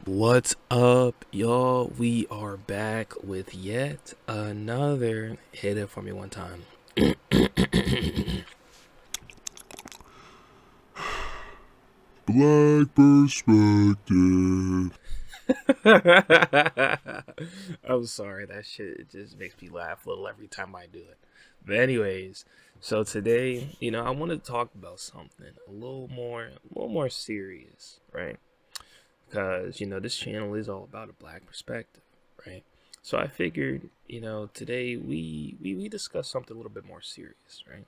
What's up, y'all? We are back with yet another. Hit it for me one time. Black perspective. I'm sorry, that shit it just makes me laugh a little every time I do it. But anyways, so today, I want to talk about something a little more serious, right? Because this channel is all about a black perspective, right? So I figured, today we discuss something a little bit more serious, right?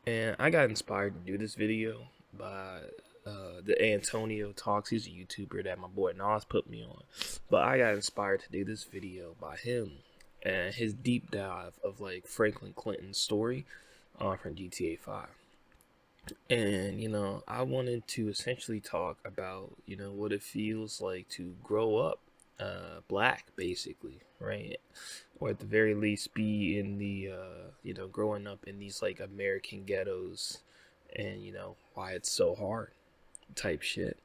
And I got inspired to do this video by the Antonio Talks. He's a YouTuber that my boy Nas put me on, but I got inspired to do this video by him and his deep dive of like Franklin Clinton's story from GTA 5. And, I wanted to essentially talk about, what it feels like to grow up black, basically, right? Or at the very least be in the, growing up in these like American ghettos and, why it's so hard type shit.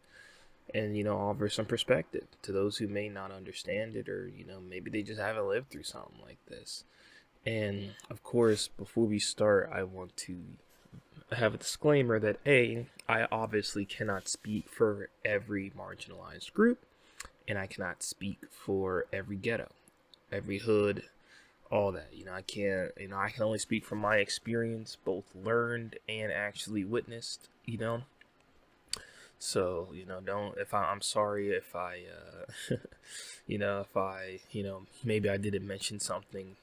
And, offer some perspective to those who may not understand it or, maybe they just haven't lived through something like this. And of course, before we start, I want to have a disclaimer that I obviously cannot speak for every marginalized group, and I cannot speak for every ghetto, every hood, all that. I can't. I can only speak from my experience, both learned and actually witnessed. So don't. If I'm sorry if I, if I, maybe I didn't mention something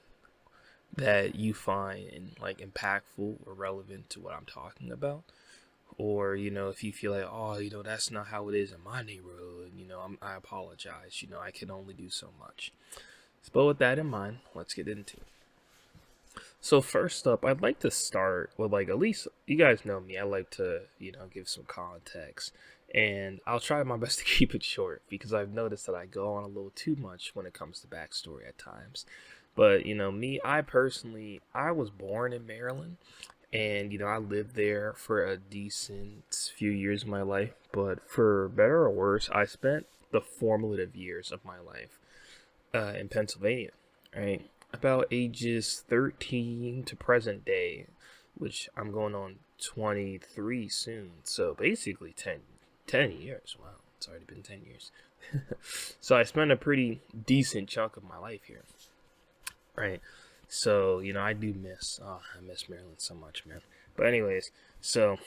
that you find like impactful or relevant to what I'm talking about, or if you feel like, oh, that's not how it is in my neighborhood, I apologize. I can only do so much. But with that in mind, let's get into it. So first up, I'd like to start with, like, at least you guys know me, I like to give some context, and I'll try my best to keep it short because I've noticed that I go on a little too much when it comes to backstory at times. But me, I was born in Maryland, and I lived there for a decent few years of my life. But for better or worse, I spent the formative years of my life in Pennsylvania, right? About ages 13 to present day, which I'm going on 23 soon. So basically 10 years. Wow, it's already been 10 years. So I spent a pretty decent chunk of my life here, right? So, I do I miss Maryland so much, man. But anyways, so,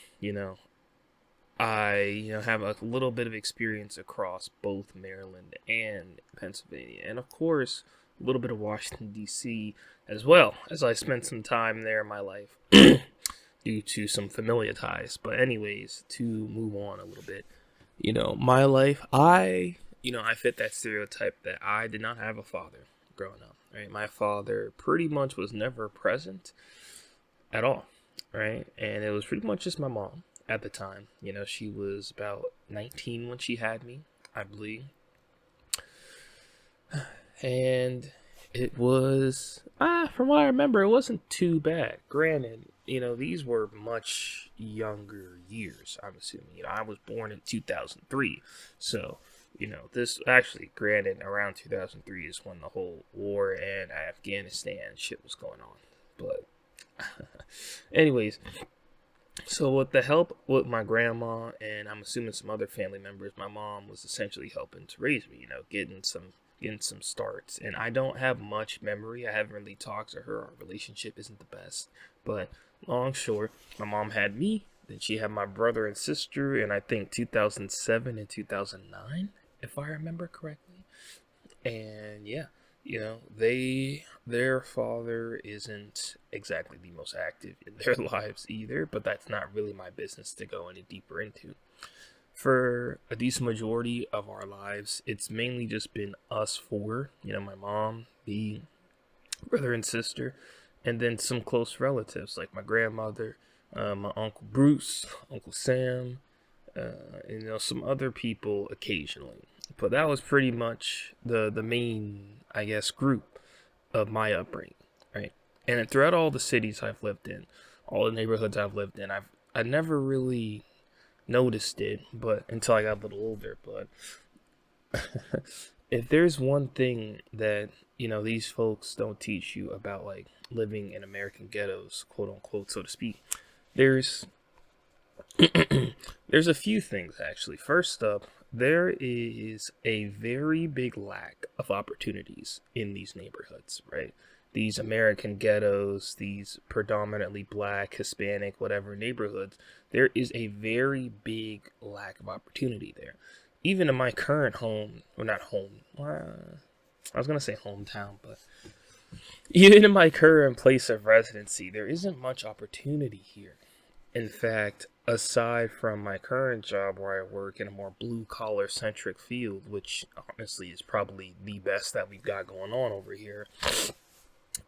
I, have a little bit of experience across both Maryland and Pennsylvania. And of course, a little bit of Washington, D.C. as well, as I spent some time there in my life due to some familiar ties. But anyways, to move on a little bit, my life, I fit that stereotype that I did not have a father growing up, right? My father pretty much was never present at all, right? And it was pretty much just my mom at the time. She was about 19 when she had me, I believe. And it was, from what I remember, it wasn't too bad. Granted, these were much younger years, I'm assuming. I was born in 2003. So, this actually, granted, around 2003 is when the whole war in Afghanistan shit was going on. But, anyways, so with the help with my grandma and I'm assuming some other family members, my mom was essentially helping to raise me, getting some starts. And I don't have much memory. I haven't really talked to her. Our relationship isn't the best. But long short, my mom had me, then she had my brother and sister in I think 2007 and 2009, if I remember correctly. And yeah, their father isn't exactly the most active in their lives either, but that's not really my business to go any deeper into. For a decent majority of our lives, it's mainly just been us four, my mom, me, brother and sister, and then some close relatives like my grandmother, my uncle Bruce, Uncle Sam, and some other people occasionally. But that was pretty much the main, I guess, group of my upbringing, right? And throughout all the cities I've lived in, all the neighborhoods I've lived in, I never really noticed it, but until I got a little older. But If there's one thing that, these folks don't teach you about like living in American ghettos, quote unquote, so to speak, there's there's a few things actually. First up, there is a very big lack of opportunities in these neighborhoods, right? These American ghettos, these predominantly black, Hispanic, whatever neighborhoods, there is a very big lack of opportunity there. Even in my current home, or not home, I was gonna say hometown, but even in my current place of residency, there isn't much opportunity here. In fact, aside from my current job where I work in a more blue collar centric field, which honestly is probably the best that we've got going on over here,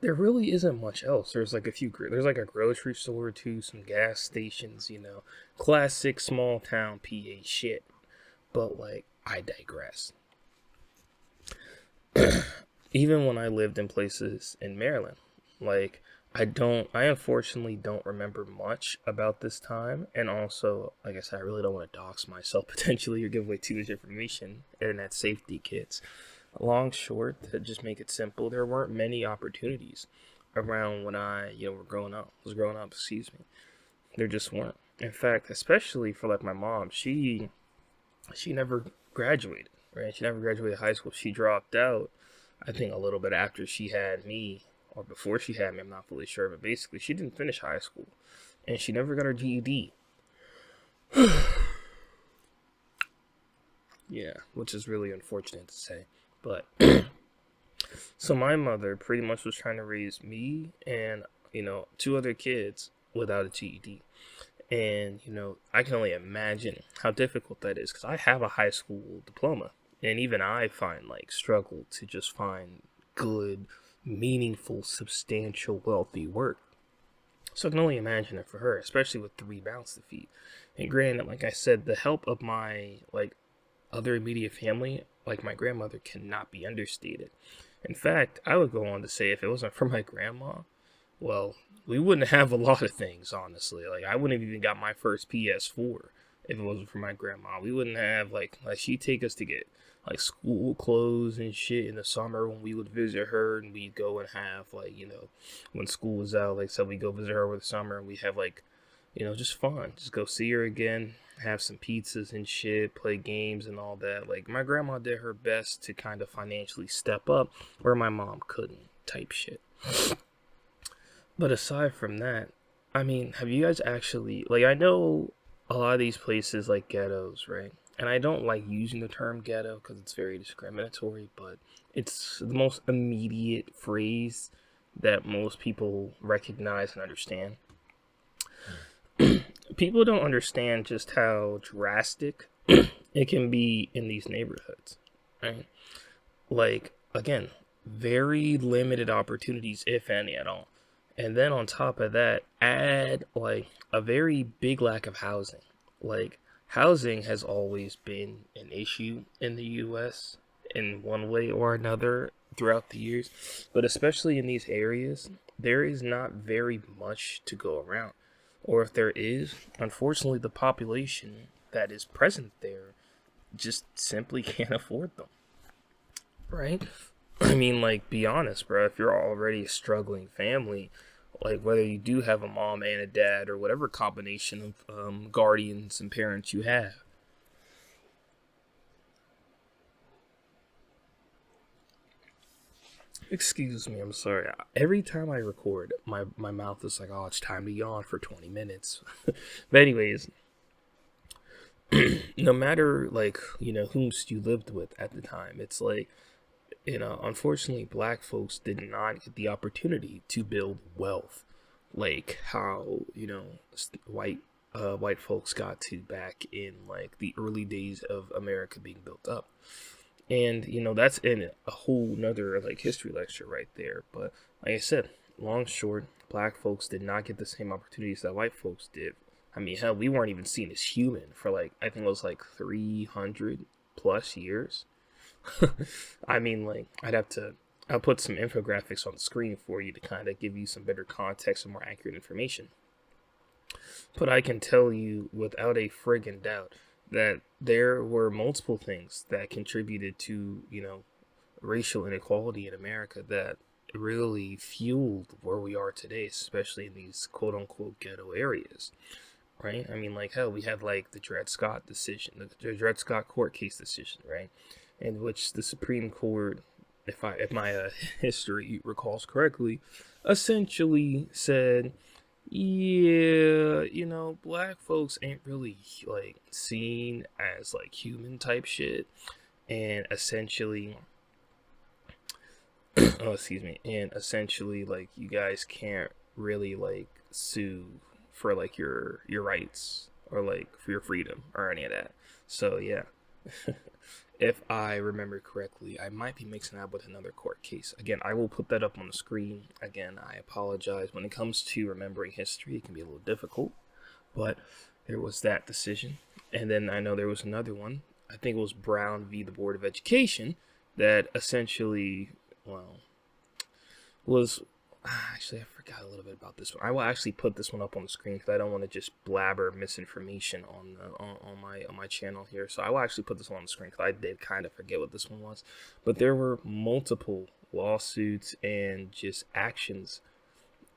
there really isn't much else. There's like a grocery store too, some gas stations, classic small town PA shit. But like, I digress. Even when I lived in places in Maryland, like, I unfortunately don't remember much about this time. And also, like I said, I really don't want to dox myself potentially or give away too much information. Internet safety kits. Long short, to just make it simple, there weren't many opportunities around when I, was growing up, excuse me. There just weren't. In fact, especially for like my mom, she never graduated, right? She never graduated high school. She dropped out, I think, a little bit after she had me, or before she had me, I'm not fully sure, but basically, she didn't finish high school, and she never got her GED. Yeah, which is really unfortunate to say. But, so my mother pretty much was trying to raise me and, two other kids without a GED. And, I can only imagine how difficult that is because I have a high school diploma. And even I find, like, struggle to just find good, meaningful, substantial, wealthy work. So I can only imagine it for her, especially with 3 mouths to feed. And granted, like I said, the help of my, like, other immediate family, like my grandmother, cannot be understated. In fact, I would go on to say if it wasn't for my grandma, well, we wouldn't have a lot of things, honestly. Like, I wouldn't have even got my first PS4 if it wasn't for my grandma. We wouldn't have, like she'd take us to get, like, school clothes and shit in the summer when we would visit her, and we'd go and have, like, when school was out, like, so we go visit her over the summer, and we have, like, just fun. Just go see her again, have some pizzas and shit, play games and all that. Like, my grandma did her best to kind of financially step up where my mom couldn't, type shit. But aside from that, I mean, have you guys actually, like, I know a lot of these places like ghettos, right? And I don't like using the term ghetto because it's very discriminatory, but it's the most immediate phrase that most people recognize and understand. People don't understand just how drastic it can be in these neighborhoods, right? Like, again, very limited opportunities, if any at all. And then on top of that, add like a very big lack of housing. Like, housing has always been an issue in the US in one way or another throughout the years, but especially in these areas, there is not very much to go around. Or if there is, unfortunately, the population that is present there just simply can't afford them, right? I mean, like, be honest, bro. If you're already a struggling family, like, whether you do have a mom and a dad or whatever combination of guardians and parents you have, excuse me, I'm sorry. Every time I record, my mouth is like, oh, it's time to yawn for 20 minutes. But anyways, no matter, like, whomst you lived with at the time, it's like, unfortunately, black folks did not get the opportunity to build wealth like how, white folks got to back in, like, the early days of America being built up. And, that's in a whole nother, like, history lecture right there. But like I said, long short, black folks did not get the same opportunities that white folks did. I mean, hell, we weren't even seen as human for, like, I think it was like 300 plus years. I mean, like, I'll put some infographics on the screen for you to kind of give you some better context and more accurate information. But I can tell you without a friggin' doubt, that there were multiple things that contributed to, racial inequality in America that really fueled where we are today, especially in these quote unquote ghetto areas, right? I mean, like, hell, we had like the Dred Scott decision, the Dred Scott court case decision, right? In which the Supreme Court, if my history recalls correctly, essentially said, yeah, black folks ain't really like seen as like human type shit, and essentially, oh, excuse me, and essentially, like, you guys can't really like sue for like your rights or like for your freedom or any of that. So yeah, if I remember correctly, I might be mixing that with another court case. Again, I will put that up on the screen. Again, I apologize. When it comes to remembering history, it can be a little difficult, but there was that decision. And then I know there was another one. I think it was Brown v. the Board of Education that essentially, well, was actually, I forgot a little bit about this one. I will actually put this one up on the screen because I don't want to just blabber misinformation on my channel here. So I will actually put this one on the screen because I did kind of forget what this one was. But there were multiple lawsuits and just actions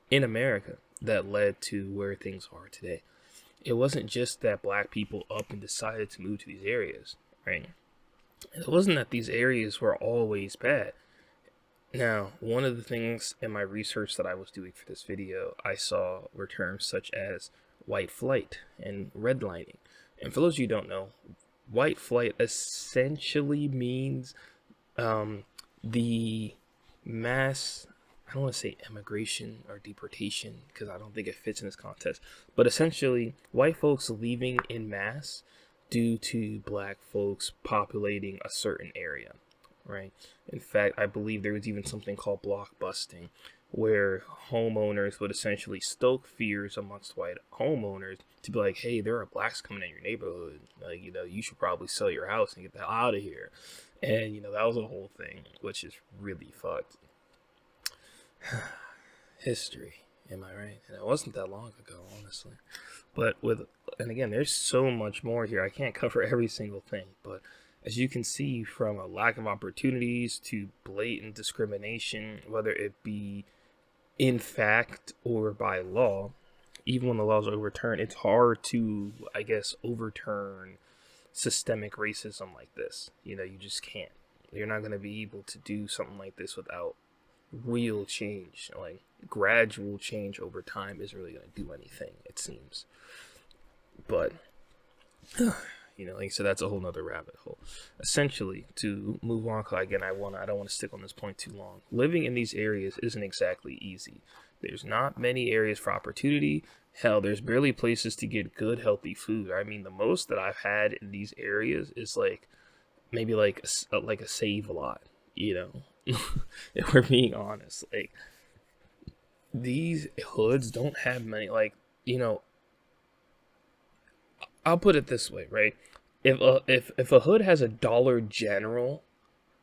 in America that led to where things are today. It wasn't just that black people up and decided to move to these areas, right? It wasn't that these areas were always bad. Now, one of the things in my research that I was doing for this video, I saw were terms such as white flight and redlining. And for those of you who don't know, white flight essentially means the mass, I don't want to say immigration or deportation because I don't think it fits in this context, but essentially white folks leaving in mass due to black folks populating a certain area, right? In fact, I believe there was even something called blockbusting, where homeowners would essentially stoke fears amongst white homeowners to be like, hey, there are blacks coming in your neighborhood. Like, you should probably sell your house and get the hell out of here. And, that was a whole thing, which is really fucked. History, am I right? And it wasn't that long ago, honestly. And again, there's so much more here. I can't cover every single thing, but as you can see, from a lack of opportunities to blatant discrimination, whether it be in fact or by law, even when the laws are overturned, it's hard to, I guess, overturn systemic racism like this. You just can't. You're not going to be able to do something like this without real change. Like, gradual change over time isn't really going to do anything, it seems. But like I said, that's a whole nother rabbit hole. Essentially, to move on, because again, I don't want to stick on this point too long. Living in these areas isn't exactly easy. There's not many areas for opportunity. Hell, there's barely places to get good, healthy food. I mean, the most that I've had in these areas is like maybe like a Save-A-Lot. If we're being honest, like, these hoods don't have many. Like, I'll put it this way, right? If a hood has a Dollar General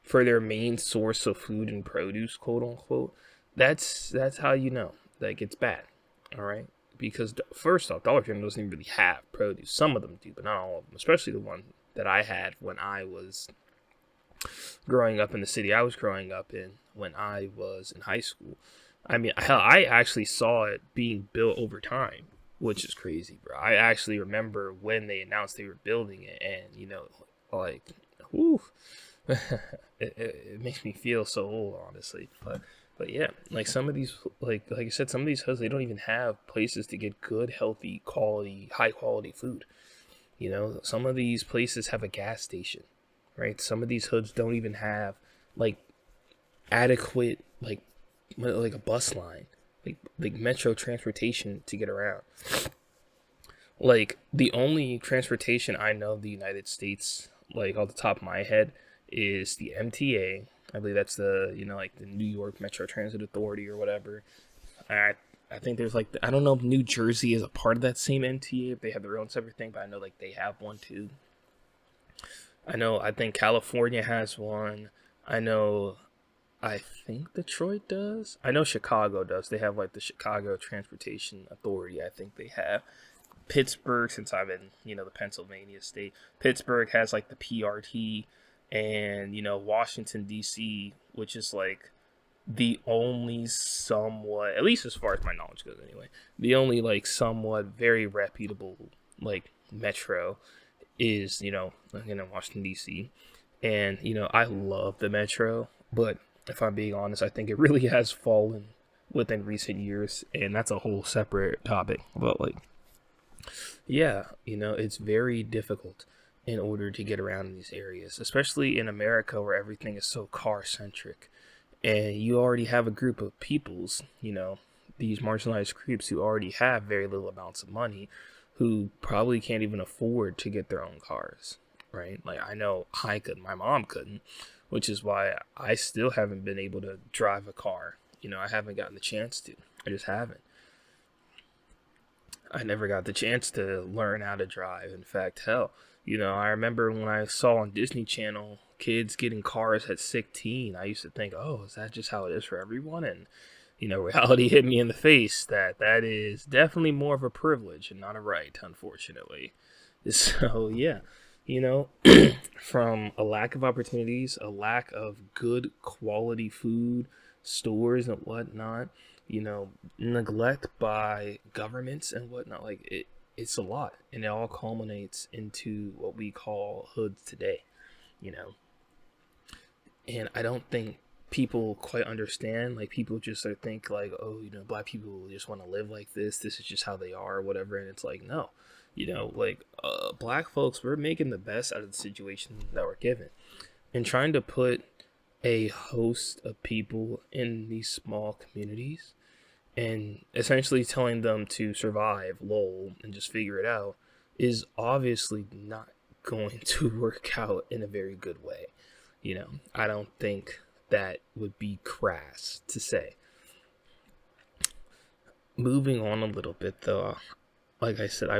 for their main source of food and produce, quote unquote, that's how you know, like, it's bad. All right, because first off, Dollar General doesn't even really have produce. Some of them do, but not all of them. Especially the one that I had when I was growing up in the city I was growing up in when I was in high school. I mean, hell, I actually saw it being built over time, which is crazy, bro. I actually remember when they announced they were building it, and like, whoo, it makes me feel so old, honestly. But yeah, like some of these, like I said, some of these hoods, they don't even have places to get good, healthy, quality, high quality food. Some of these places have a gas station, right? Some of these hoods don't even have like adequate like a bus line, like metro transportation to get around. Like, the only transportation I know in the United States, like off the top of my head, is the MTA. I believe that's the like the New York Metro Transit Authority or whatever. I think there's like I don't know if New Jersey is a part of that same MTA, if they have their own separate thing, but I know like they have one too. I think California has one. I think Detroit does. I know Chicago does. They have like the Chicago Transportation Authority, I think they have. Pittsburgh, since I'm in, the Pennsylvania state, Pittsburgh has like the PRT, and Washington D.C., which is like the only somewhat, at least as far as my knowledge goes, anyway, the only like somewhat very reputable like metro is Washington D.C. And I love the metro, but if I'm being honest, I think it really has fallen within recent years, and that's a whole separate topic. But like, yeah, it's very difficult in order to get around in these areas, especially in America where everything is so car centric. And you already have a group of peoples, these marginalized groups who already have very little amounts of money, who probably can't even afford to get their own cars, right? Like, I know I couldn't, my mom couldn't, which is why I still haven't been able to drive a car. I haven't gotten the chance to. I just haven't. I never got the chance to learn how to drive. In fact, hell, I remember when I saw on Disney Channel kids getting cars at 16, I used to think, oh, is that just how it is for everyone? And, reality hit me in the face that that is definitely more of a privilege and not a right, unfortunately. So, yeah, you know, from a lack of opportunities, a lack of good quality food, stores and whatnot, neglect by governments and whatnot, like it's a lot, and it all culminates into what we call hoods today, you know. And I don't think people quite understand. Like, people just sort of think like, oh, black people just want to live like this. This is just how they are, or whatever. And it's like, no, like black folks, we're making the best out of the situation that we're given, and trying to put a host of people in these small communities and essentially telling them to survive, lol, and just figure it out is obviously not going to work out in a very good way. I don't think that would be crass to say. Moving on a little bit, though, like I said,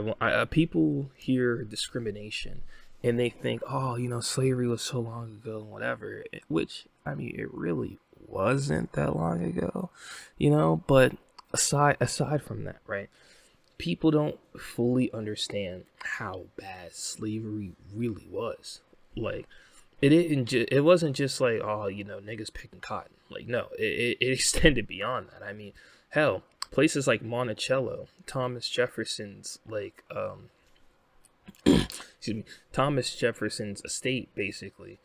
people hear discrimination and they think, oh, slavery was so long ago, and whatever. Which, I mean, it really wasn't that long ago, But aside from that, right? People don't fully understand how bad slavery really was. Like, it wasn't just like, oh, niggas picking cotton. Like, no, it extended beyond that. I mean, hell, places like Monticello, Thomas Jefferson's like excuse me, Thomas Jefferson's estate basically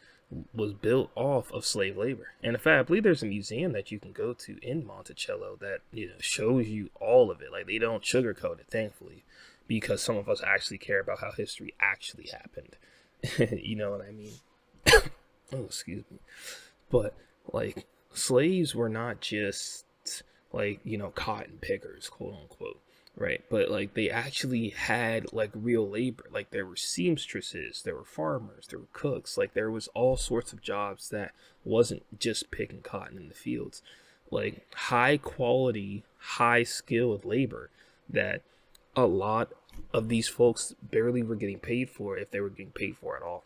was built off of slave labor. And in fact, I believe there's a museum that you can go to in Monticello that shows you all of it. Like, they don't sugarcoat it, thankfully, because some of us actually care about how history actually happened. You know what I mean? Oh, excuse me. But like, slaves were not just like, cotton pickers, quote unquote, right? But like, they actually had like real labor. Like, there were seamstresses, there were farmers, there were cooks. Like, there was all sorts of jobs that wasn't just picking cotton in the fields. Like, high quality, high skilled labor that a lot of these folks barely were getting paid for, if they were getting paid for at all,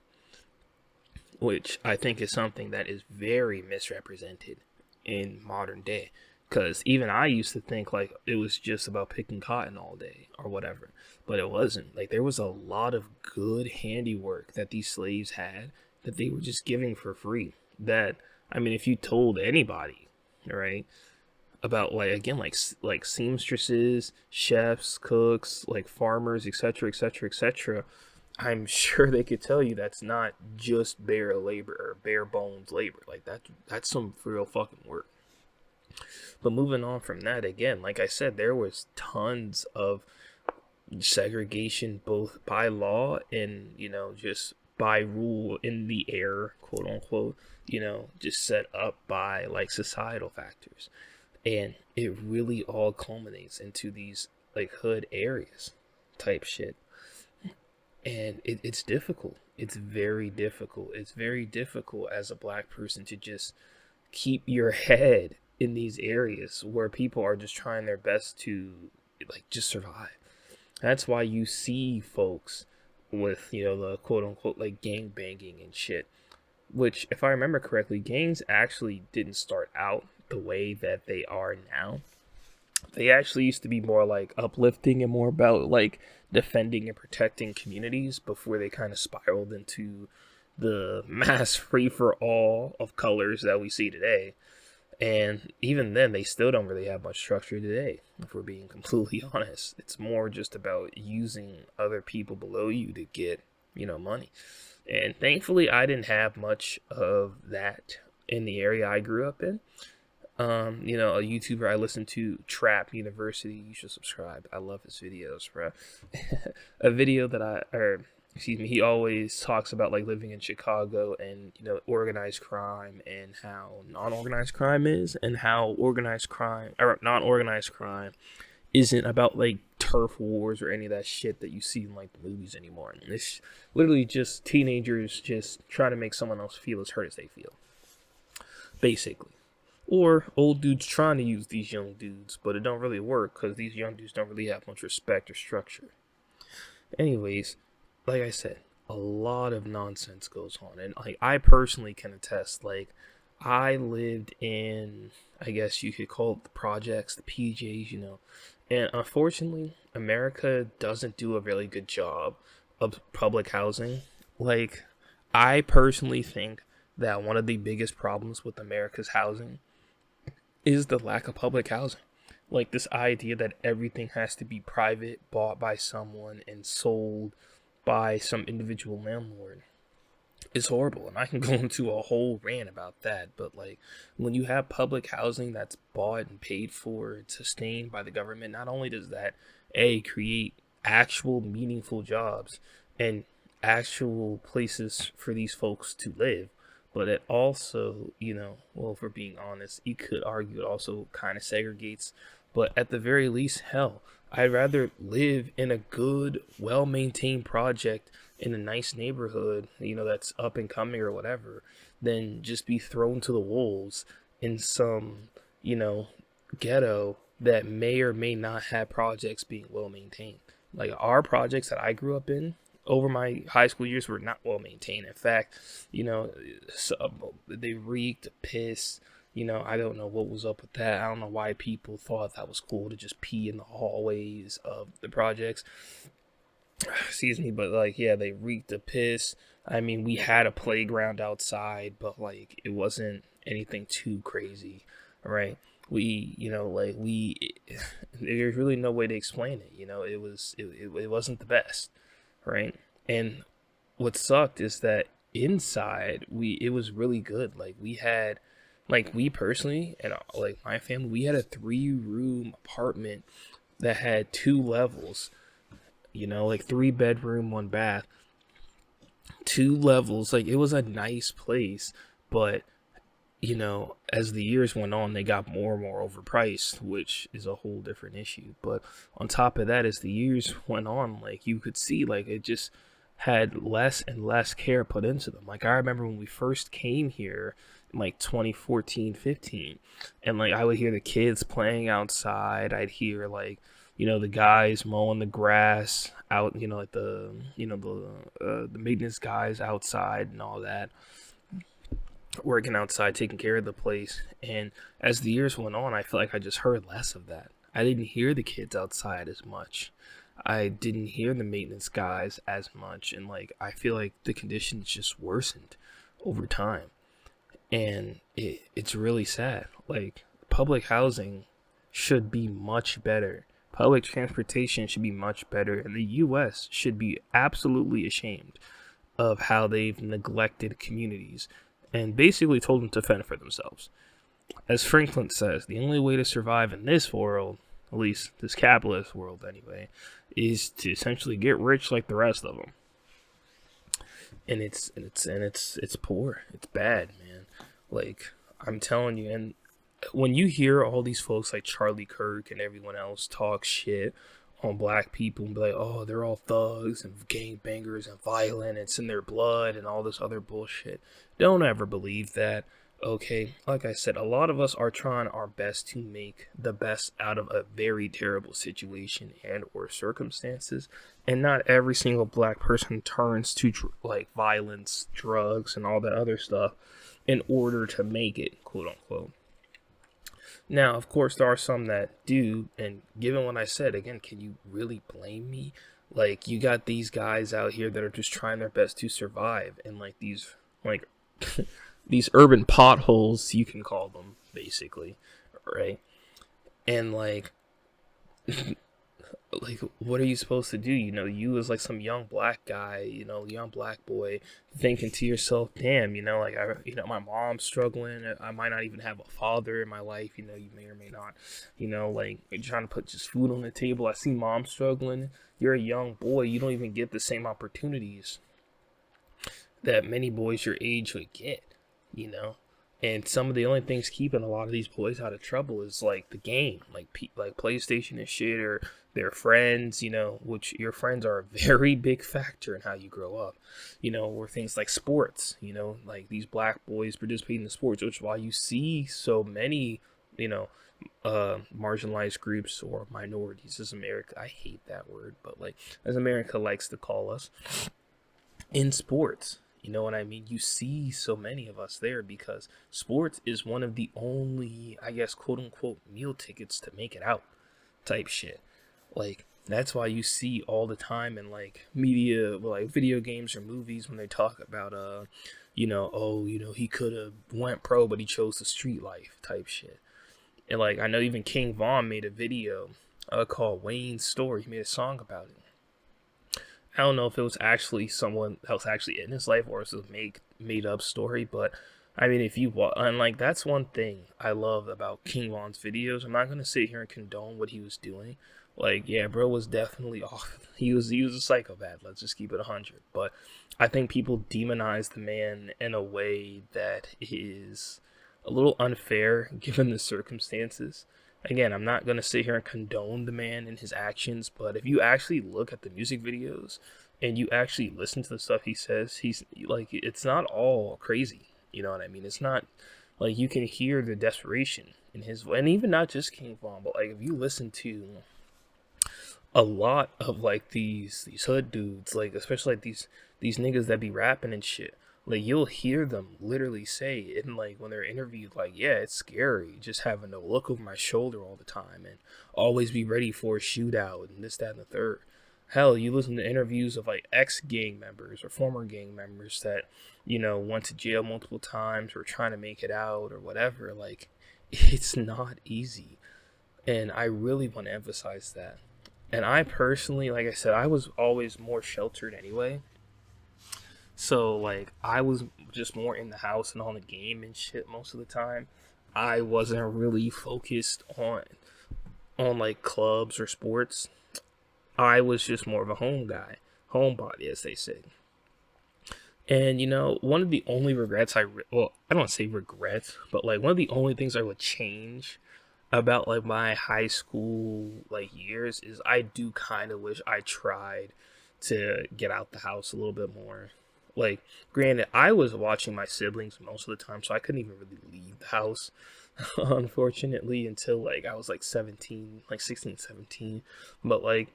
which I think is something that is very misrepresented in modern day. Because even I used to think like it was just about picking cotton all day or whatever, but it wasn't. Like, there was a lot of good handiwork that these slaves had that they were just giving for free. That, I mean, if you told anybody, right, about like, again, like seamstresses, chefs, cooks, like farmers, etc., etc., etc., I'm sure they could tell you that's not just bare labor or bare bones labor. Like, that's some real fucking work. But moving on from that, again, like I said, there was tons of segregation, both by law and just by rule in the air, quote unquote. Just set up by like societal factors, and it really all culminates into these like hood areas type shit. And it's difficult. It's very difficult. It's very difficult as a black person to just keep your head in these areas where people are just trying their best to like just survive. That's why you see folks with the quote unquote like gang banging and shit, which, if I remember correctly, gangs actually didn't start out the way that they are now. They actually used to be more like uplifting and more about like defending and protecting communities before they kind of spiraled into the mass free for all of colors that we see today. And even then, they still don't really have much structure today, if we're being completely honest. It's more just about using other people below you to get, money. And thankfully, I didn't have much of that in the area I grew up in. A YouTuber I listen to, Trap University, you should subscribe. I love his videos, bro. A video that he always talks about like living in Chicago and organized crime and how non-organized crime is, and how organized crime or non-organized crime isn't about like turf wars or any of that shit that you see in like the movies anymore. It's literally just teenagers just trying to make someone else feel as hurt as they feel, basically. Or old dudes trying to use these young dudes, but it don't really work because these young dudes don't really have much respect or structure. Anyways, like I said, a lot of nonsense goes on, and like I personally can attest. Like I lived in, I guess you could call it the projects, the PJs, and unfortunately, America doesn't do a really good job of public housing. Like I personally think that one of the biggest problems with America's housing is the lack of public housing. Like this idea that everything has to be private, bought by someone, and sold by some individual landlord is horrible. And I can go into a whole rant about that. But like when you have public housing that's bought and paid for and sustained by the government, not only does that create actual meaningful jobs and actual places for these folks to live, but it also, well, if we're being honest, you could argue it also kind of segregates. But at the very least, hell, I'd rather live in a good, well maintained project in a nice neighborhood, that's up and coming or whatever, than just be thrown to the wolves in some, ghetto that may or may not have projects being well maintained. Like our projects that I grew up in, over my high school years were not well maintained. In fact, they reeked piss. I don't know what was up with that. I don't know why people thought that was cool to just pee in the hallways of the projects. Excuse me, but like, yeah, they reeked of piss. I mean, we had a playground outside, but like, it wasn't anything too crazy, right? There's really no way to explain it. It wasn't the best, right? And what sucked is that inside it was really good. Like we had, like we personally and like my family, we had a 3-room apartment that had 2 levels. Like 3 bedroom, 1 bath, 2 levels. Like it was a nice place, but as the years went on, they got more and more overpriced, which is a whole different issue. But on top of that, as the years went on, like you could see, like it just had less and less care put into them. Like I remember when we first came here in like 2014, 15, and like I would hear the kids playing outside. I'd hear like, the guys mowing the grass out, like the maintenance guys outside and all that, working outside, taking care of the place. And as the years went on, I feel like I just heard less of that. I didn't hear the kids outside as much. I didn't hear the maintenance guys as much. And like, I feel like the conditions just worsened over time. And it's really sad. Like, public housing should be much better. Public transportation should be much better. And the U.S. should be absolutely ashamed of how they've neglected communities and basically told them to fend for themselves. As Franklin says, the only way to survive in this world, at least this capitalist world anyway, is to essentially get rich like the rest of them. And it's poor. It's bad, man. Like, I'm telling you. And when you hear all these folks like Charlie Kirk and everyone else talk shit on black people and be like, oh, they're all thugs and gangbangers and violent, it's in their blood and all this other bullshit, don't ever believe that. Okay, like I said, a lot of us are trying our best to make the best out of a very terrible situation and or circumstances, and not every single black person turns to like violence, drugs, and all that other stuff in order to make it, quote unquote. Now, of course, there are some that do, and given what I said, again, can you really blame me? Like, you got these guys out here that are just trying their best to survive, and like like, these urban potholes, you can call them, basically, right? And like what are you supposed to do? You as like some young black guy, young black boy, thinking to yourself, damn, like my mom's struggling. I might not even have a father in my life. You may or may not. Like you're trying to put just food on the table. I see mom struggling. You're a young boy. You don't even get the same opportunities that many boys your age would get. you know and some of the only things keeping a lot of these boys out of trouble is like the game, like PlayStation and shit, or their friends, which your friends are a very big factor in how you grow up, or things like sports, like these black boys participating in sports, which is why you see so many, you know marginalized groups or minorities, as America, I hate that word, but like as America likes to call us, in sports. You know what I mean? You see so many of us there because sports is one of the only, I guess, quote unquote, meal tickets to make it out type shit. Like, that's why you see all the time in like media, like video games or movies, when they talk about, he could have went pro, but he chose the street life type shit. And like, I know even King Von made a video called Wayne's Story. He made a song about it. I don't know if it was actually someone that was actually in his life or it was a made up story, but I mean, and like that's one thing I love about King Von's videos. I'm not gonna sit here and condone what he was doing. Like, yeah, bro was definitely off. He was a psychopath. Let's just keep it 100. But I think people demonize the man in a way that is a little unfair given the circumstances. Again, I'm not going to sit here and condone the man and his actions, but if you actually look at the music videos and you actually listen to the stuff he says, he's like, it's not all crazy. You know what I mean? It's not like, you can hear the desperation in his, and even not just King Von, but like if you listen to a lot of like these hood dudes, like especially like these niggas that be rapping and shit, like you'll hear them literally say it, and like when they're interviewed, like, yeah, it's scary just having to look over my shoulder all the time and always be ready for a shootout and this, that, and the third. Hell, you listen to interviews of like ex gang members or former gang members that, went to jail multiple times or trying to make it out or whatever. Like, it's not easy. And I really want to emphasize that. And I personally, like I said, I was always more sheltered anyway. So like I was just more in the house and on the game and shit most of the time. I wasn't really focused on like clubs or sports. I was just more of a home guy, homebody, as they say. And one of the only regrets I don't say regrets, but like one of the only things I would change about like my high school like years is I do kind of wish I tried to get out the house a little bit more. Like, granted, I was watching my siblings most of the time, so I couldn't even really leave the house, unfortunately, until like I was like 17, like 16, 17. But like,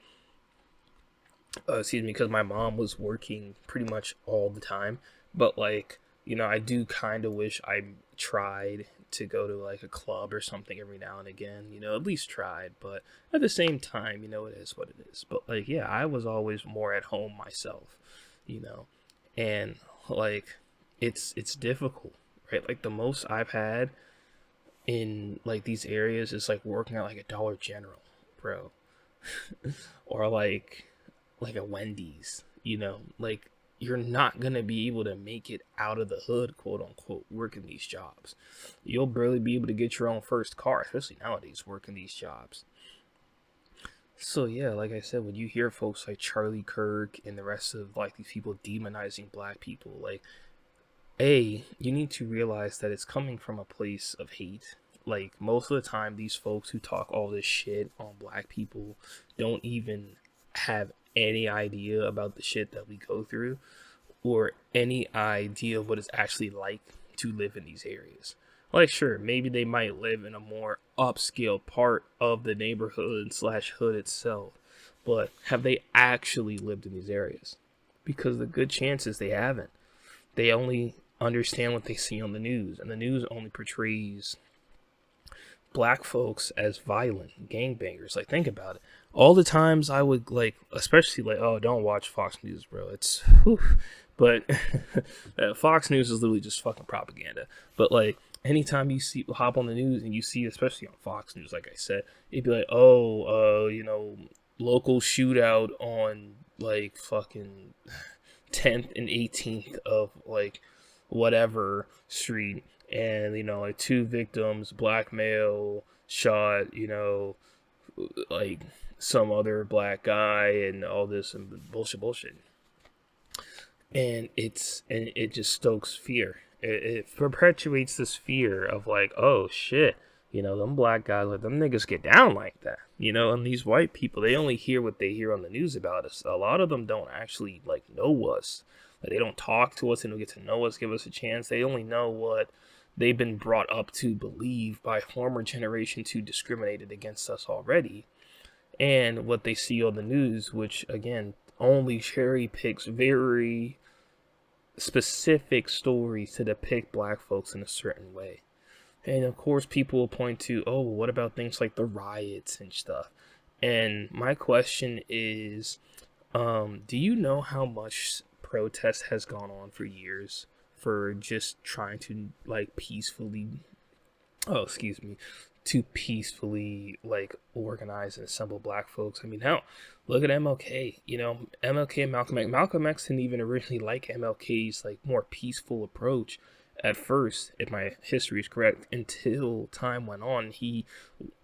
excuse me, because my mom was working pretty much all the time. But like, I do kind of wish I tried to go to like a club or something every now and again, at least tried. But at the same time, it is what it is. But like, yeah, I was always more at home myself, you know and like it's difficult, right? Like the most I've had in like these areas is like working at like a Dollar General, bro. Or like a Wendy's, like you're not gonna be able to make it out of the hood, quote unquote, working these jobs. You'll barely be able to get your own first car, especially nowadays, working these jobs. So yeah, like I said, when you hear folks like Charlie Kirk and the rest of like these people demonizing black people, like, you need to realize that it's coming from a place of hate. Like most of the time, these folks who talk all this shit on black people don't even have any idea about the shit that we go through, or any idea of what it's actually like to live in these areas. Like, sure, maybe they might live in a more upscale part of the neighborhood slash hood itself, but have they actually lived in these areas? Because the good chances they haven't. They only understand what they see on the news, and the news only portrays black folks as violent gangbangers. Like, think about it. All the times I would like, especially like, oh, don't watch Fox News, bro. It's, whew. But Fox News is literally just fucking propaganda. But like, anytime you see hop on the news and you see, especially on Fox News, like I said, it'd be like, oh, local shootout on like fucking 10th and 18th of like whatever street, and like two victims, black male shot, like some other black guy, and all this and bullshit, and it just stokes fear. It perpetuates this fear of like, oh shit, them black guys, like them niggas get down like that, and these white people, they only hear what they hear on the news about us. A lot of them don't actually like know us. Like, they don't talk to us, they don't get to know us, give us a chance. They only know what they've been brought up to believe by former generations who discriminated against us already, and what they see on the news, which again only cherry picks very specific stories to depict black folks in a certain way. And of course, people will point to, oh, what about things like the riots and stuff? And my question is, do you know how much protest has gone on for years for just trying to like peacefully, oh, excuse me, to peacefully like organize and assemble black folks? I mean, hell, look at MLK. MLK and Malcolm X. Malcolm X didn't even originally like MLK's like more peaceful approach at first, if my history is correct, until time went on.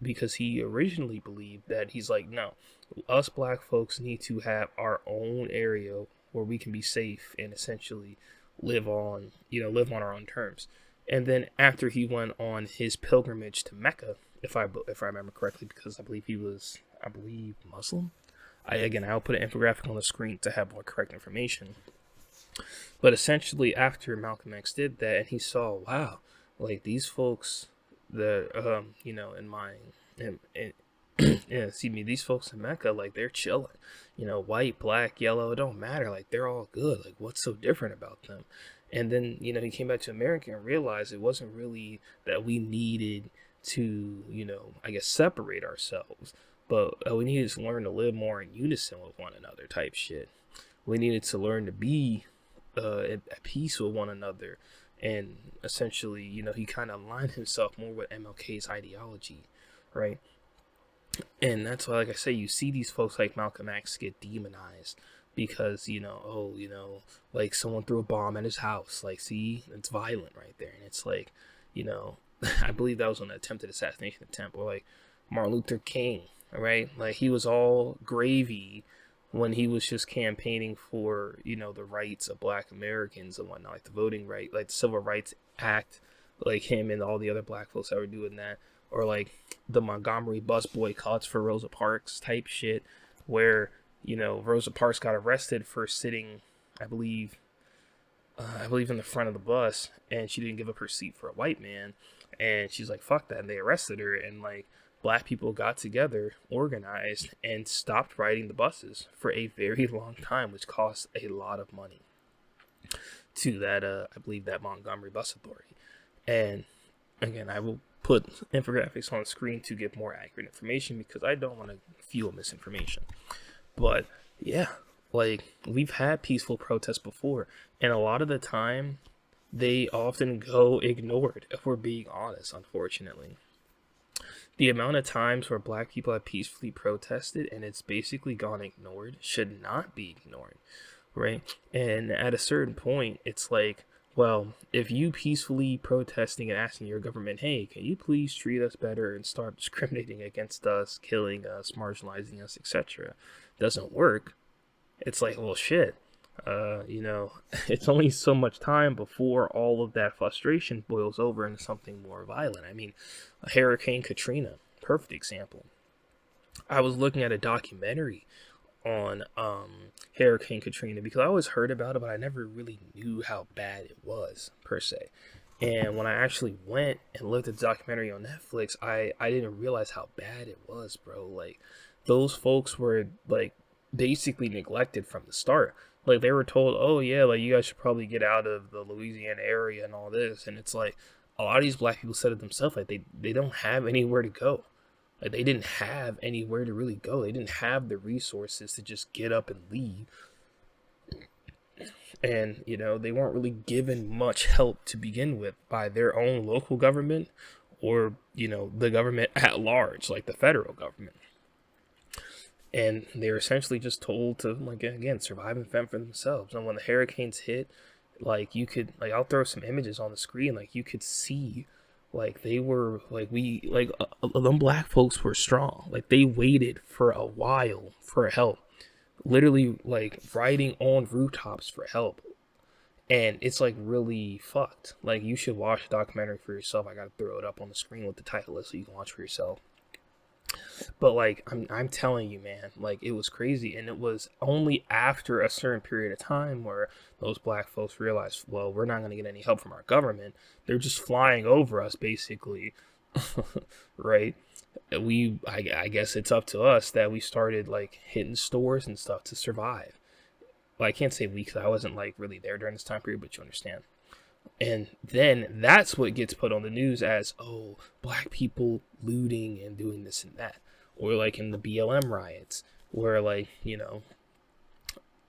Because he originally believed that, he's like, no, us black folks need to have our own area where we can be safe and essentially live on our own terms. And then after he went on his pilgrimage to Mecca, if I remember correctly, because I believe he was, Muslim. I'll put an infographic on the screen to have more correct information. But essentially, after Malcolm X did that, and he saw, wow, like these folks, in my, yeah, see me, these folks in Mecca, like they're chilling, white, black, yellow, it don't matter, like they're all good, like what's so different about them? And then, he came back to America and realized it wasn't really that we needed to, I guess, separate ourselves, but we needed to learn to live more in unison with one another type shit. We needed to learn to be at peace with one another. And essentially, he kind of aligned himself more with MLK's ideology, right? And that's why, like I say, you see these folks like Malcolm X get demonized because, like someone threw a bomb at his house. Like, see, it's violent right there. And it's like, I believe that was an attempted assassination attempt. Or like Martin Luther King, right? Like, he was all gravy when he was just campaigning for, the rights of black Americans and whatnot, like the voting right, like the Civil Rights Act, like him and all the other black folks that were doing that. Or like the Montgomery bus boycotts for Rosa Parks type shit, where, Rosa Parks got arrested for sitting, I believe in the front of the bus, and she didn't give up her seat for a white man, and she's like, fuck that, and they arrested her. And like, black people got together, organized, and stopped riding the buses for a very long time, which cost a lot of money to that, I believe, that Montgomery Bus Authority. And again, I will put infographics on the screen to give more accurate information because I don't want to fuel misinformation. But yeah, like, we've had peaceful protests before, and a lot of the time they often go ignored, if we're being honest, unfortunately. The amount of times where black people have peacefully protested and it's basically gone ignored should not be ignored, right? And at a certain point, it's like, well, if you peacefully protesting and asking your government, hey, can you please treat us better and start discriminating against us, killing us, marginalizing us, etc., doesn't work, it's like, well, shit. It's only so much time before all of that frustration boils over into something more violent. I mean, Hurricane Katrina, perfect example. I was looking at a documentary on Hurricane Katrina because I always heard about it, but I never really knew how bad it was, per se. And when I actually went and looked at the documentary on Netflix, I didn't realize how bad it was, bro. Like, those folks were, like, basically neglected from the start. Like, they were told, oh, yeah, like, you guys should probably get out of the Louisiana area and all this. And it's like, a lot of these black people said it themselves, like they don't have anywhere to go. Like they didn't have anywhere to really go. They didn't have the resources to just get up and leave. And, they weren't really given much help to begin with by their own local government or, the government at large, like the federal government. And they were essentially just told to, like, again, survive and fend for themselves. And when the hurricanes hit, like, you could, like, I'll throw some images on the screen, like, you could see, like, they were, like, them black folks were strong. Like, they waited for a while for help, literally, like, riding on rooftops for help. And it's, like, really fucked. Like, you should watch the documentary for yourself. I gotta throw it up on the screen with the title so you can watch for yourself. But, like, I'm telling you, man, like, it was crazy. And it was only after a certain period of time where those black folks realized, well, we're not going to get any help from our government. They're just flying over us, basically. Right? I guess it's up to us that we started, like, hitting stores and stuff to survive. Well, I can't say we, because I wasn't, like, really there during this time period, but you understand. And then that's what gets put on the news as, oh, black people looting and doing this and that. Or like in the BLM riots, where, like, we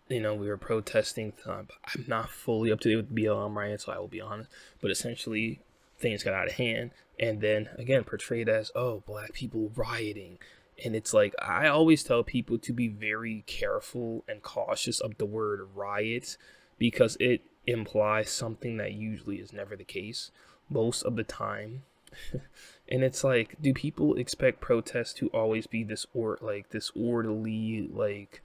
were protesting. I'm not fully up to date with the BLM riots, so I will be honest. But essentially, things got out of hand. And then, again, portrayed as, oh, black people rioting. And it's like, I always tell people to be very careful and cautious of the word riot, because it implies something that usually is never the case most of the time. And it's like, do people expect protests to always be this orderly, like,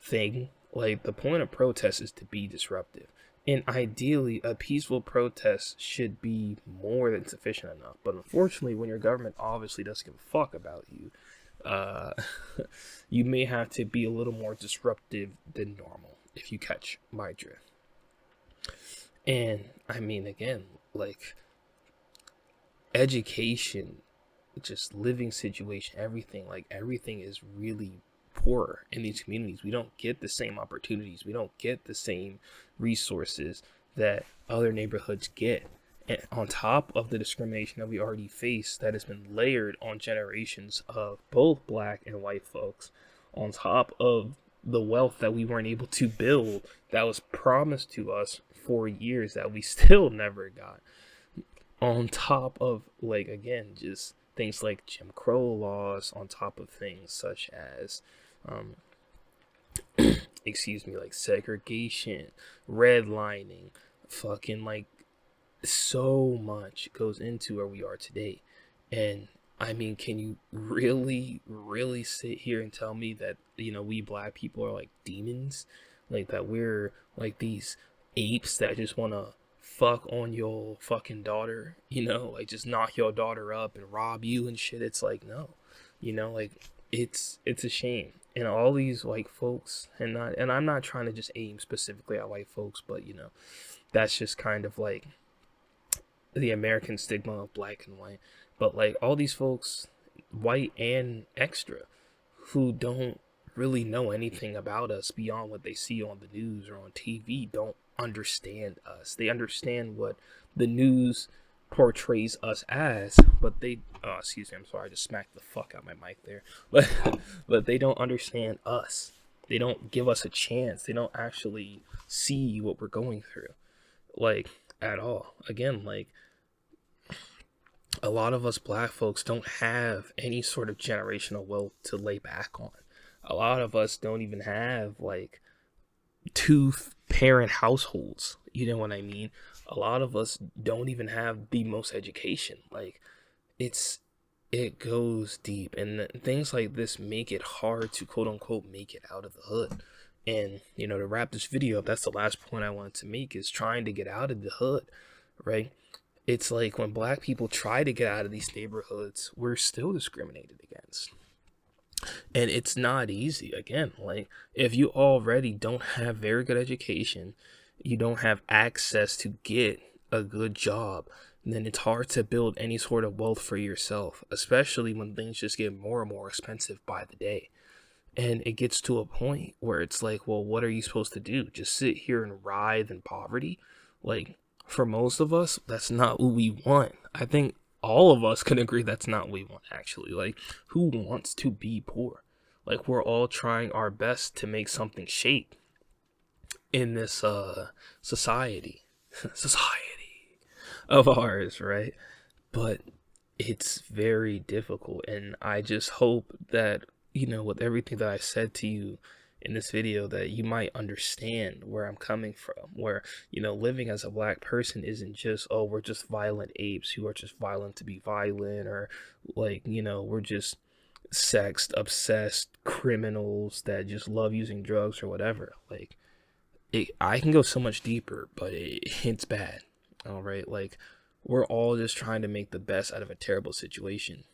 thing? Like, the point of protest is to be disruptive, and ideally a peaceful protest should be more than sufficient enough. But unfortunately, when your government obviously doesn't give a fuck about you, uh you may have to be a little more disruptive than normal, if you catch my drift. And I mean, again, like, education, just living situation, everything is really poor in these communities. We don't get the same opportunities. We don't get the same resources that other neighborhoods get. And on top of the discrimination that we already face, that has been layered on generations of both black and white folks, on top of the wealth that we weren't able to build, that was promised to us for years, that we still never got, on top of, like, again, just things like Jim Crow laws, on top of things such as like segregation, redlining, fucking, like, so much goes into where we are today. And I mean, can you really, really sit here and tell me that, we black people are like demons? Like, that we're like these apes that just want to fuck on your fucking daughter, like, just knock your daughter up and rob you and shit? It's like, no, like, it's a shame. And all these white folks, and I'm not trying to just aim specifically at white folks, but that's just kind of like the American stigma of black and white. But, like, all these folks, white and extra, who don't really know anything about us beyond what they see on the news or on TV, don't understand us. They understand what the news portrays us as, but they, oh, excuse me, I'm sorry, I just smacked the fuck out my mic there. But they don't understand us. They don't give us a chance. They don't actually see what we're going through, like, at all. Again, like, a lot of us black folks don't have any sort of generational wealth to lay back on. A lot of us don't even have, like, two parent households. You know what I mean? A lot of us don't even have the most education. Like, it goes deep, and things like this make it hard to, quote unquote, make it out of the hood. And, to wrap this video up, that's the last point I wanted to make, is trying to get out of the hood, right? It's like, when black people try to get out of these neighborhoods, we're still discriminated against. And it's not easy. Again, like, if you already don't have very good education, you don't have access to get a good job, then it's hard to build any sort of wealth for yourself, especially when things just get more and more expensive by the day. And it gets to a point where it's like, well, what are you supposed to do? Just sit here and writhe in poverty? Like, for most of us, that's not what we want. I think all of us can agree that's not what we want, actually. Like, who wants to be poor? Like, we're all trying our best to make something shake in this society society of ours, right? But it's very difficult, and I just hope that, with everything that I said to you in this video, that you might understand where I'm coming from, where, living as a black person isn't just, oh, we're just violent apes who are just violent to be violent, or like, we're just sex obsessed criminals that just love using drugs or whatever. Like, I can go so much deeper, but it's bad. All right, like, we're all just trying to make the best out of a terrible situation.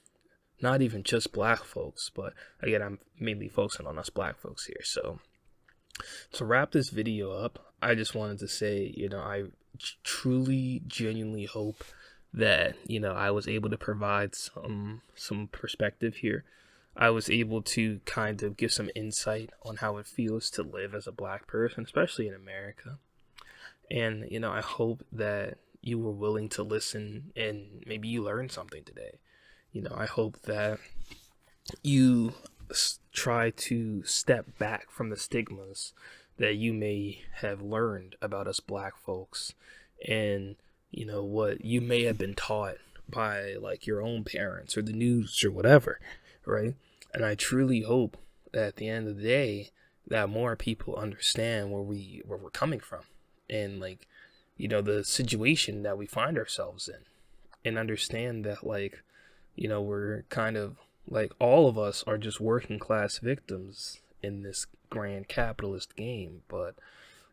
Not even just black folks, but again, I'm mainly focusing on us black folks here. So to wrap this video up, I just wanted to say, I truly, genuinely hope that, I was able to provide some perspective here. I was able to kind of give some insight on how it feels to live as a black person, especially in America. And, I hope that you were willing to listen and maybe you learned something today. I hope that you try to step back from the stigmas that you may have learned about us black folks, and, what you may have been taught by like your own parents or the news or whatever, right? And I truly hope that at the end of the day that more people understand where we're coming from, and like, the situation that we find ourselves in, and understand that, like, we're kind of like, all of us are just working class victims in this grand capitalist game. But,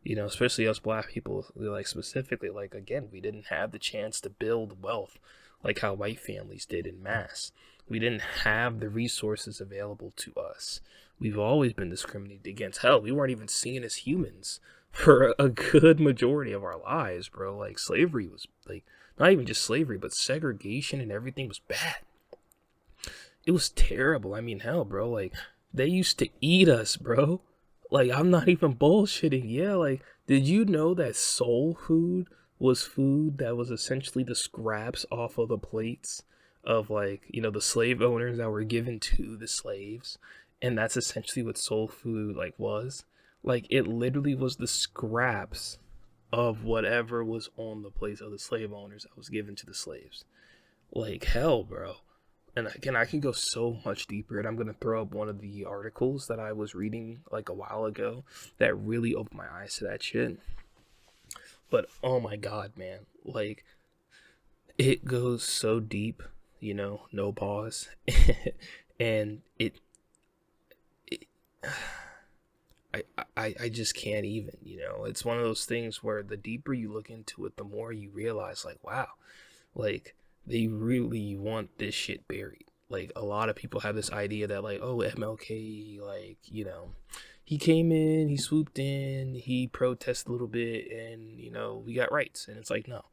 especially us black people, like, specifically, like, again, we didn't have the chance to build wealth like how white families did in mass. We didn't have the resources available to us. We've always been discriminated against. Hell, we weren't even seen as humans for a good majority of our lives, bro. Like, slavery was, like, not even just slavery, but segregation and everything was bad. It was terrible. I mean, hell, bro, like, they used to eat us, bro. Like, I'm not even bullshitting. Yeah, like, did you know that soul food was food that was essentially the scraps off of the plates of, like, the slave owners that were given to the slaves? And that's essentially what soul food, like, was. Like, it literally was the scraps of whatever was on the plates of the slave owners that was given to the slaves. Like, hell, bro. And again, I can go so much deeper, and I'm going to throw up one of the articles that I was reading like a while ago that really opened my eyes to that shit. But oh my god, man, like, it goes so deep, no pause. And I just can't even, it's one of those things where the deeper you look into it, the more you realize, like, wow, like, they really want this shit buried. Like, a lot of people have this idea that, like, oh, MLK, like, he came in, he swooped in, he protested a little bit, and, we got rights. And it's like, no.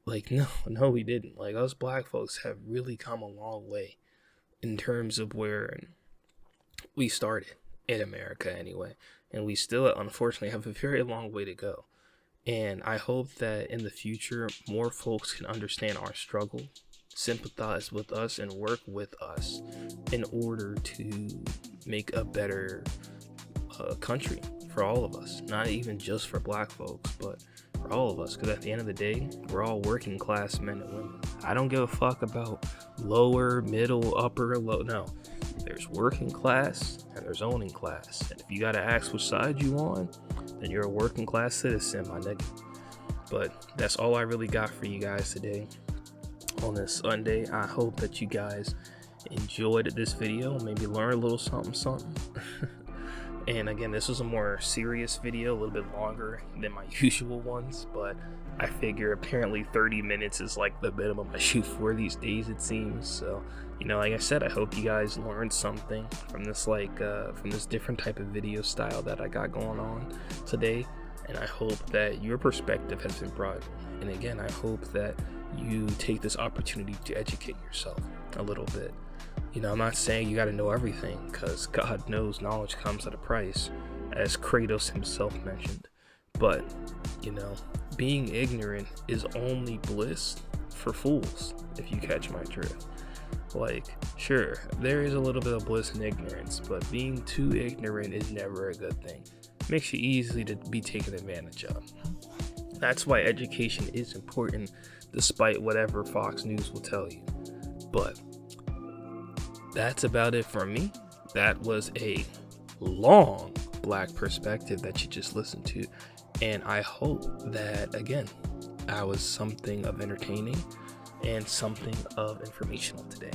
Like, no, we didn't. Like, us black folks have really come a long way in terms of where we started in America anyway. And we still, unfortunately, have a very long way to go. And I hope that in the future, more folks can understand our struggle, sympathize with us, and work with us in order to make a better country for all of us. Not even just for black folks, but for all of us. Because at the end of the day, we're all working class men and women. I don't give a fuck about lower, middle, upper, low. No. There's working class and there's owning class. And if you gotta ask which side you on, then you're a working class citizen, my nigga. But that's all I really got for you guys today on this Sunday. I hope that you guys enjoyed this video, maybe learn a little something. And again, this was a more serious video, a little bit longer than my usual ones, but I figure apparently 30 minutes is like the minimum I shoot for these days, it seems. So, like I said, I hope you guys learned something from this, from this different type of video style that I got going on today. And I hope that your perspective has been broadened. And again, I hope that you take this opportunity to educate yourself a little bit. I'm not saying you got to know everything, because God knows knowledge comes at a price, as Kratos himself mentioned. But, being ignorant is only bliss for fools, if you catch my drift. Like, sure, there is a little bit of bliss in ignorance, but being too ignorant is never a good thing. Makes you easily to be taken advantage of. That's why education is important, despite whatever Fox News will tell you. But that's about it from me. That was a long Black perspective that you just listened to. And I hope that, again, I was something of entertaining and something of informational today.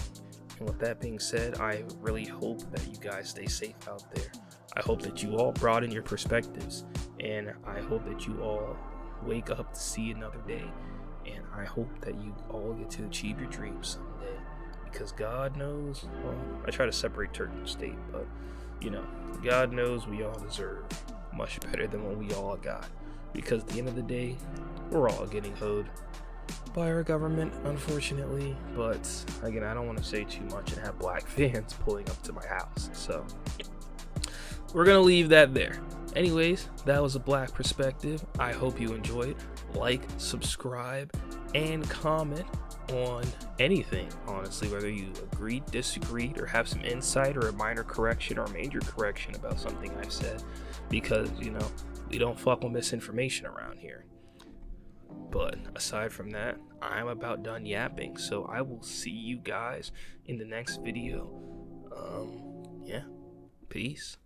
And with that being said, I really hope that you guys stay safe out there. I hope that you all broaden your perspectives, and I hope that you all wake up to see another day, and I hope that you all get to achieve your dreams someday, because God knows, well, I try to separate church and state, but God knows we all deserve much better than what we all got, because at the end of the day, we're all getting hoed by our government, unfortunately. But again, I don't want to say too much and have black fans pulling up to my house, so we're gonna leave that there. Anyways, that was a Black perspective. I hope you enjoyed. Like, subscribe, and comment on anything, honestly, whether you agreed, disagreed, or have some insight or a minor correction or major correction about something I've said, because we don't fuck with misinformation around here. But aside from that, I'm about done yapping, so I will see you guys in the next video. Yeah, peace.